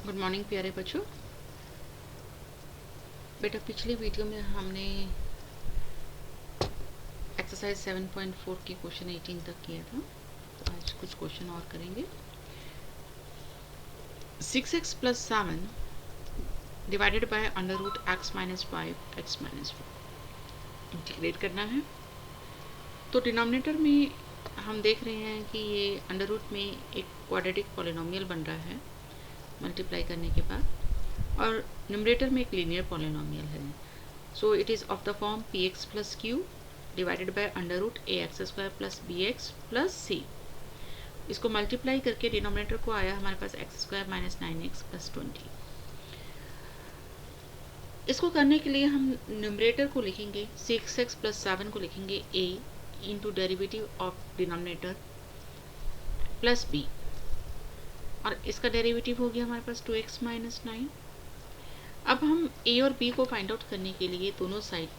Good morning प्यारे बच्चों। बेटा पिछली वीडियो में हमने एक्सरसाइज 7.4 की क्वेश्चन 18 तक किया था, तो आज कुछ क्वेश्चन और करेंगे। 6x + 7 divided by √x - 5 x - 4 integrate करना है। तो डिनोमिनेटर में हम देख रहे हैं कि ये अंडर रूट में एक क्वाड्रेटिक पॉलिनोमियल बन रहा है मल्टीप्लाई करने के बाद, और न्यूमरेटर में एक लीनियर पॉलिनोमियल है। So it is of the form px + q divided by √ax² + bx + c। इसको मल्टीप्लाई करके डिनोमिनेटर को आया हमारे पास x² - 9x + 20। इसको करने के लिए हम न्यूमरेटर को लिखेंगे 6x + 7 को लिखेंगे a into derivative of denominator plus b, और इसका डेरिवेटिव हो गया हमारे पास 2x - 9। अब हम a और b को फाइंड आउट करने के लिए दोनों साइड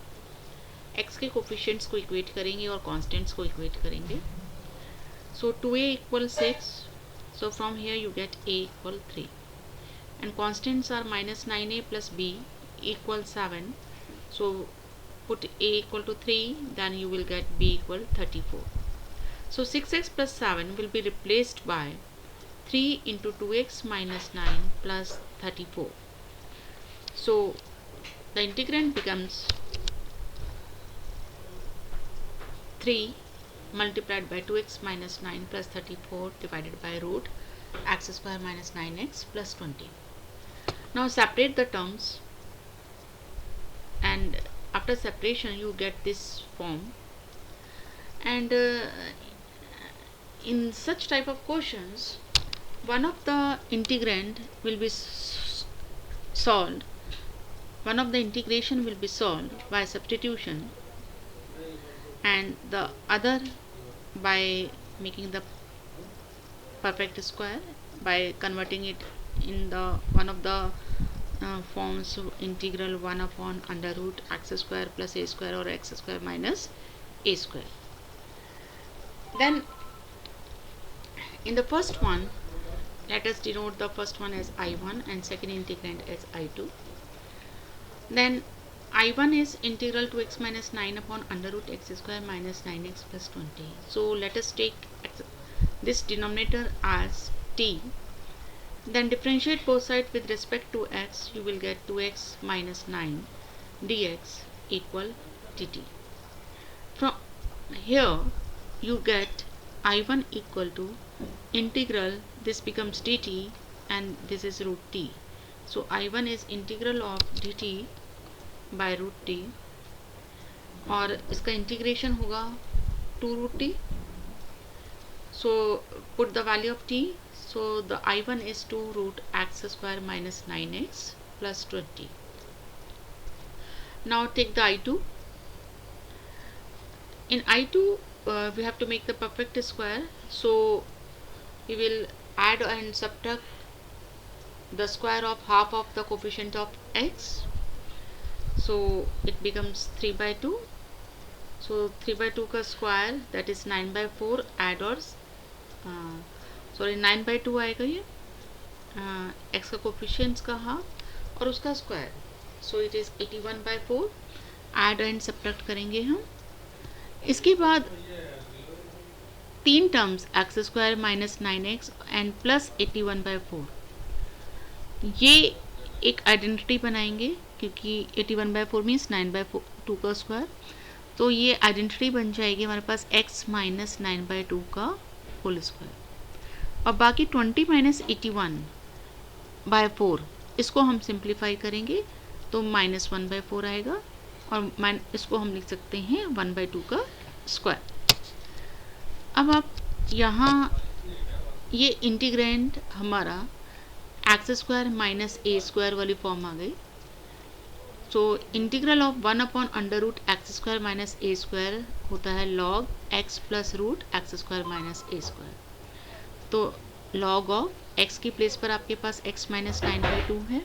x के कोफिशिएंट्स को इक्वेट करेंगे और कांस्टेंट्स को इक्वेट करेंगे। सो 2a = 6, so from here you get a = 3, and constants are -9a + b = 7, so put a = 3, then you will get b = 34. So 6x + 7 will be replaced by 3 into 2x - 9 plus 34. So the integrand becomes 3 multiplied by 2x - 9 plus 34 divided by √x² - 9x plus 20. Now separate the terms, and after separation you get this form. And in such type of questions, one of the integrand will be solved, one of the integration will be solved by substitution, and the other by making the perfect square, by converting it in the one of the forms of integral 1/√x² + a² or x² - a². Then in the first one, let us denote the first one as I1 and second integrand as I2. Then I1 is integral 2x - 9 upon √x² - 9x plus 20. So let us take this denominator as t. Then differentiate both sides with respect to x. You will get 2x - 9 dx equal dt. From here you get I1 equal to integral, this becomes dt and this is √t. So I1 is integral of dt by √t, और इसका integration होगा 2√t. So put the value of t. So the I1 is 2√x² - 9x plus 20. Now take the I2. In I2 we have to make the perfect square, so we will add and subtract the square of half of the coefficient of x. So it becomes 3/2. So 3/2 का square, that is 9/4, add और 9/2 आएगा ये x का coefficients का half और उसका square, so it is 81/4. Add and subtract करेंगे हम। इसके बाद तीन terms x² - 9x and plus 81/4, ये एक आइडेंटिटी बनाएंगे क्योंकि 81/4 मीन्स 9/2 का स्क्वायर, तो ये आइडेंटिटी बन जाएगी हमारे पास x - 9/2 का होल स्क्वायर। और बाकी 20 - 81/4 इसको हम सिंप्लीफाई करेंगे तो -1/4 आएगा, और इसको हम लिख सकते हैं 1/2 का स्क्वायर। अब आप यहाँ ये इंटीग्रेंड हमारा x² - a² वाली फॉर्म आ गई। So integral of 1/√x² - a² होता है log x + √x² - a²। तो log ऑफ x की प्लेस पर आपके पास x - 9/2 है,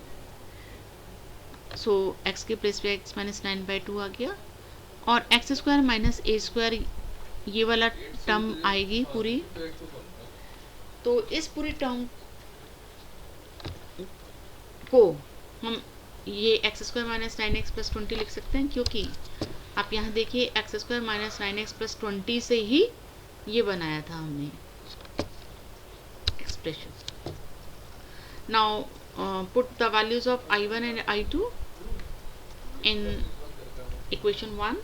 सो x की प्लेस पे x - 9/2 आ गया, और x² - a² ये वाला टर्म आएगी पूरी। तो इस पूरी टर्म को हम ये x square minus 9x plus 20 लिख सकते हैं, क्योंकि आप यहाँ देखिए x square minus 9x plus 20 से ही ये बनाया था हमने expression. Now put the values of I1 and I2 in equation 1,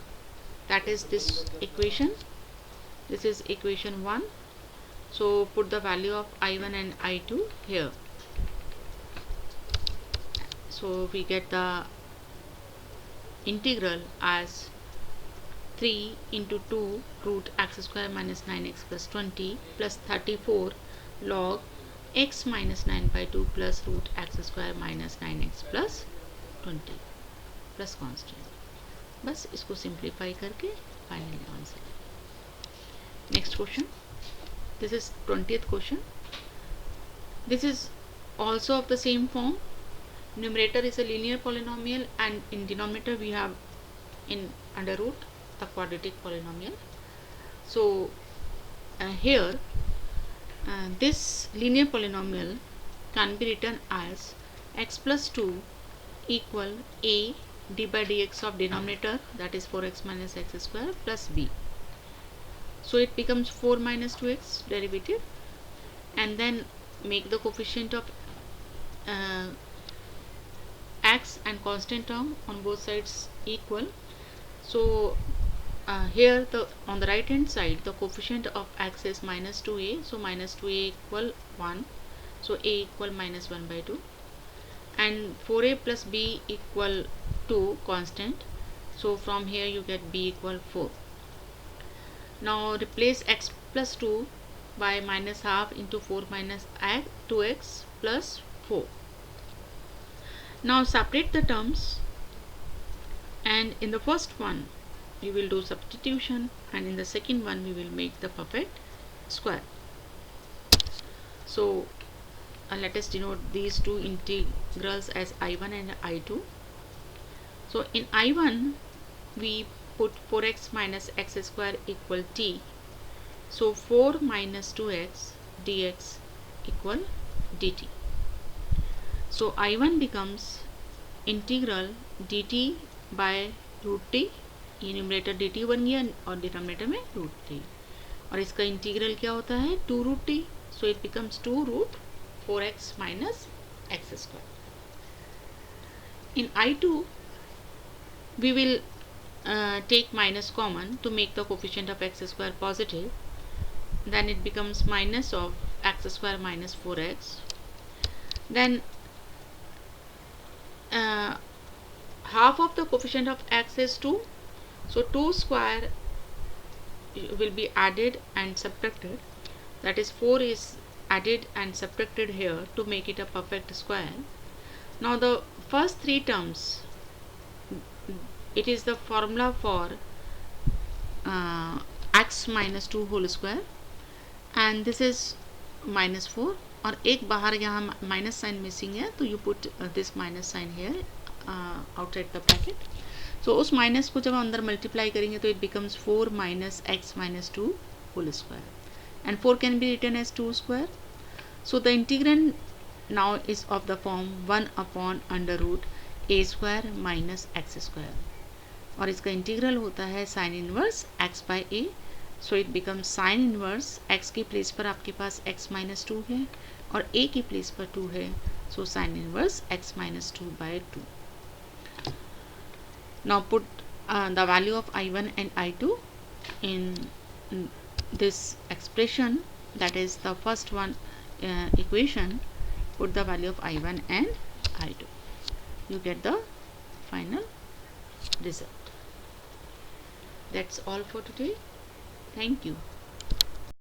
that is this equation. This is equation 1. So put the value of I1 and I2 here. So we get the integral as 3 into 2 root x square minus 9x plus 20 plus 34 log x minus 9 by 2 plus root x square minus 9x plus 20 plus constant. बस इसको simplify करके final answer. Next question. This is 20th question. This is also of the same form. Numerator is a linear polynomial and in denominator we have in under root the quadratic polynomial. So here this linear polynomial can be written as x plus 2 equal a d by dx of denominator, that is 4x minus x square plus b. So it becomes 4 minus 2x derivative, and then make the coefficient of x and constant term on both sides equal. So here on the right hand side the coefficient of x is minus 2a, so minus 2a equal 1, so a equal minus 1 by 2, and 4a plus b equal 2 constant, so from here you get b equal 4. Now replace x plus 2 by minus half into 4 minus 2x plus 4. Now separate the terms, and in the first one we will do substitution, and in the second one we will make the perfect square. So let us denote these two integrals as I1 and I2. So in I1 we put 4x minus x square equal t, so 4 minus 2x dx equal dt. So I1 becomes integral dt by root t, ये numerator dt बन गया और denominator में root t, और इसका integral क्या होता है 2 root t, so it becomes 2 root 4x minus x square. In I2 we will take minus common to make the coefficient of x square positive, then it becomes minus of x square minus 4x, then half of the coefficient of x is 2, so 2 square will be added and subtracted, that is 4 is added and subtracted here to make it a perfect square. Now the first three terms, it is the formula for x minus 2 whole square, and this is minus 4, और एक बाहर यहाँ minus sign missing है, तो you put this minus sign here outside the bracket. So उस minus को जब हम अंदर मल्टीप्लाई करेंगे तो it becomes 4 minus x minus 2 whole square, and 4 can be written as 2 square. So the integrand now is of the form 1 upon under root a square minus x square, और इसका integral होता है sine inverse x by a. So it becomes sign inverse x की place पर आपके पास x minus 2 है और a की प्लेस पर 2 है, so sine inverse x minus 2 by 2. Now put the value of I1 and I2 in this expression, that is the first one equation. Put the value of I1 and I2, you get the final result. That's all for today. Thank you.